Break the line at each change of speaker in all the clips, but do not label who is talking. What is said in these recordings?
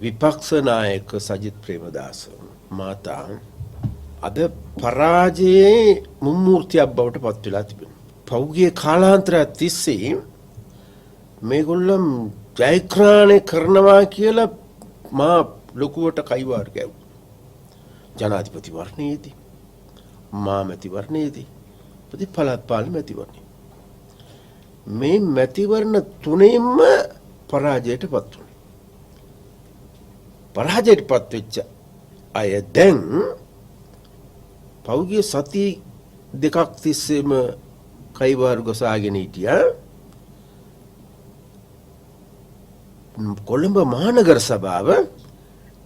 විපක්ෂ නායක සජිත් ප්‍රේමදාස මහතා අද පරාජයේ මුම්මූර්තියක් බවට පත් වෙලා තිබෙනවා. පෞද්ගලික කාලාන්තරය තිස්සේ මේගොල්ලන් ජයග්‍රහණය කරනවා කියලා මා ලොකුවට කයිවාර ගැව්වා. ජනාධිපති වර්ණයේදී, මා මැතිවරණයේදී, පළාත් පාලන මැතිවරණය. මේ මැතිවරණ තුනෙන්ම පරාජයටපත් වුණා. පරාජයටපත් වෙච්ච අය දැන් පෞද්ගලික සති දෙකක් තිස්සේම කයිවාර ගොසාගෙන හිටියා. කොළඹ මහනගර සභාව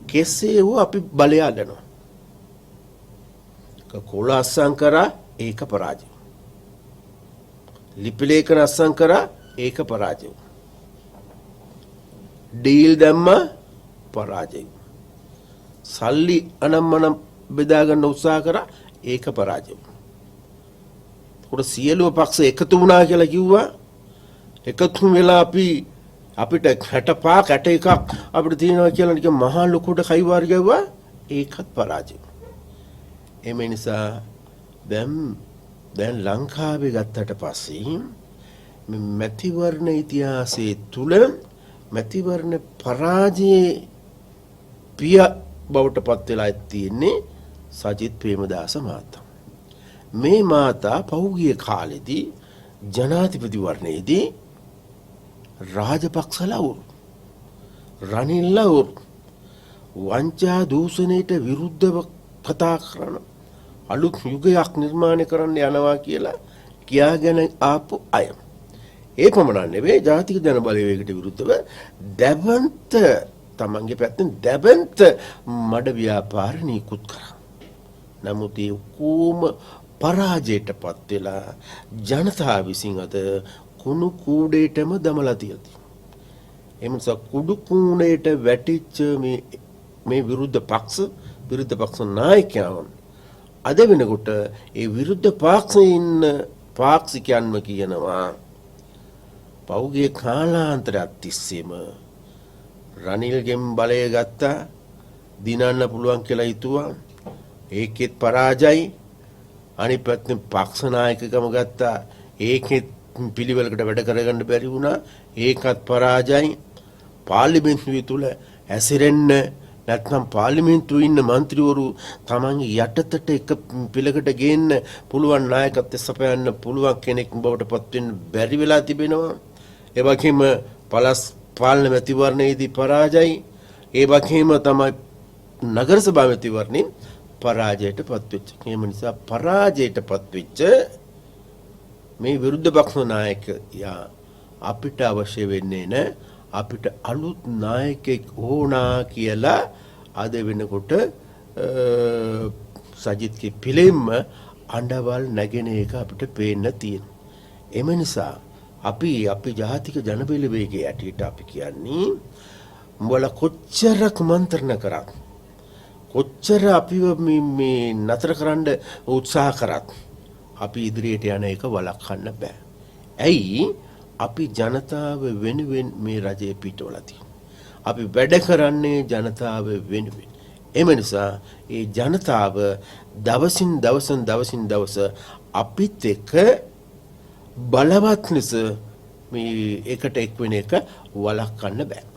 කෙසේ වූ අපි බලය අල්ලනවා. කොළ අස්සම් කරා ඒක පරාජය. ලිපි ලේඛන අස්සම් කරා ඒක පරාජය. ඩීල් දැම්මා පරාජය. සල්ලි අනම්මනම් බෙදා ගන්න උත්සාහ කරා ඒක පරාජය. උඩ සියලුම පක්ෂ එකතු වුණා කියලා කිව්වා. එකතු වෙලා අපිට 65 61ක් අපිට තියෙනවා කියලා නිකන් මහා ලොකුට කයිවාර ගැව්වා. ඒකත් පරාජය. එම නිසා දැන් ලංකාවේ ගත්තට පස්සේ මැතිවරණ ඉතිහාසයේ තුල මැතිවරණ පරාජයේ පිය බවට පත් වෙලා තියෙන්නේ සජිත් ප්‍රේමදාස මහතා. මේ මහතා පහුගිය කාලෙදී ජනාධිපතිවරණයේදී රාජපක්ෂලා රනිල්ලා වංචා දූෂණයට විරුද්ධව කතා කරන අලුත් යුගයක් නිර්මාණය කරන්න යනවා කියලා කියාගෙන ආපු අය. ඒ පමණක් නෙවෙයි ජාතික ජන බලවේගයට විරුද්ධව දැවන්ත තමන්ගේ පැත්තෙන් දැවන්ත මඩ ව්‍යාපාර නිකුත් කරා. නමුත් ඒ කොම පරාජයටපත් වෙලා ජනතාව විසින් අද කුණු කූඩේටම දමලා තියෙනවා. ඒ නිසා කුඩු කූණේට වැටිච්ච මේ විරුද්ධ පක්ෂ නායකයන් අද වෙනකොට ඒ විරුද්ධ පක්ෂයේ ඉන්න පාක්ෂිකයන්ම කියනවා පෞගේ කාලාන්තරයක් තිස්සේම රනිල්ගෙන් බලය ගත්තා දිනන්න පුළුවන් කියලා හිතුවා. ඒකෙත් පරාජයයි. අනිත් පැත්තෙන් පක්ෂ නායකකම ගත්තා. ඒකෙත් පිළිවෙලකට වැඩ කරගන්න බැරි වුණා. ඒකත් පරාජයයි. පාර්ලිමේන්තුව තුල ඇසිරෙන්න නැත්නම් පාර්ලිමේන්තුවේ ඉන්න മന്ത്രിවරු තමන්ගේ යටතට එක පිළකට ගේන්න පුළුවන් නායකත්වය සපයන්න පුළුවන් කෙනෙක් බවට පත් වෙන්න බැරි වෙලා තිබෙනවා. ඒ වගේම පළස් පාලන මැතිවරණයේදී පරාජයයි. ඒ වගේම තමයි නගර සභා මැතිවරණේ පරාජයටපත් වෙච්ච. ඒ නිසා පරාජයටපත් වෙච්ච මේ විරුද්ධ පක්ෂ නායකයා අපිට අවශ්‍ය වෙන්නේ නැහැ. අපිට අලුත් නායකෙක් ඕනා කියලා අද වෙනකොට සජිත්ගේ පිළිෙම්ම අඬවල් නැගෙන එක අපිට පේන්න තියෙනවා. එම නිසා අපි ජාතික ජනබලවේගයේ ඇටියට අපි කියන්නේ උඹලා කොච්චර කුමන්ත්‍රණ කරත් කොච්චර අපිව මේ නතර කරන්න උත්සාහ කරත් අපි ඉදිරියට යන එක වළක්වන්න බෑ. ඇයි? අපි ජනතාව වෙනුවෙන් මේ රජය පිටවලා තියෙනවා. අපි වැඩ කරන්නේ ජනතාව වෙනුවෙන්. එම නිසා ඒ ජනතාව දවසින් දවස අපිත් එක්ක බලවත් ලෙස මේ එකට එක් වෙන එක වළක්වන්න බෑ.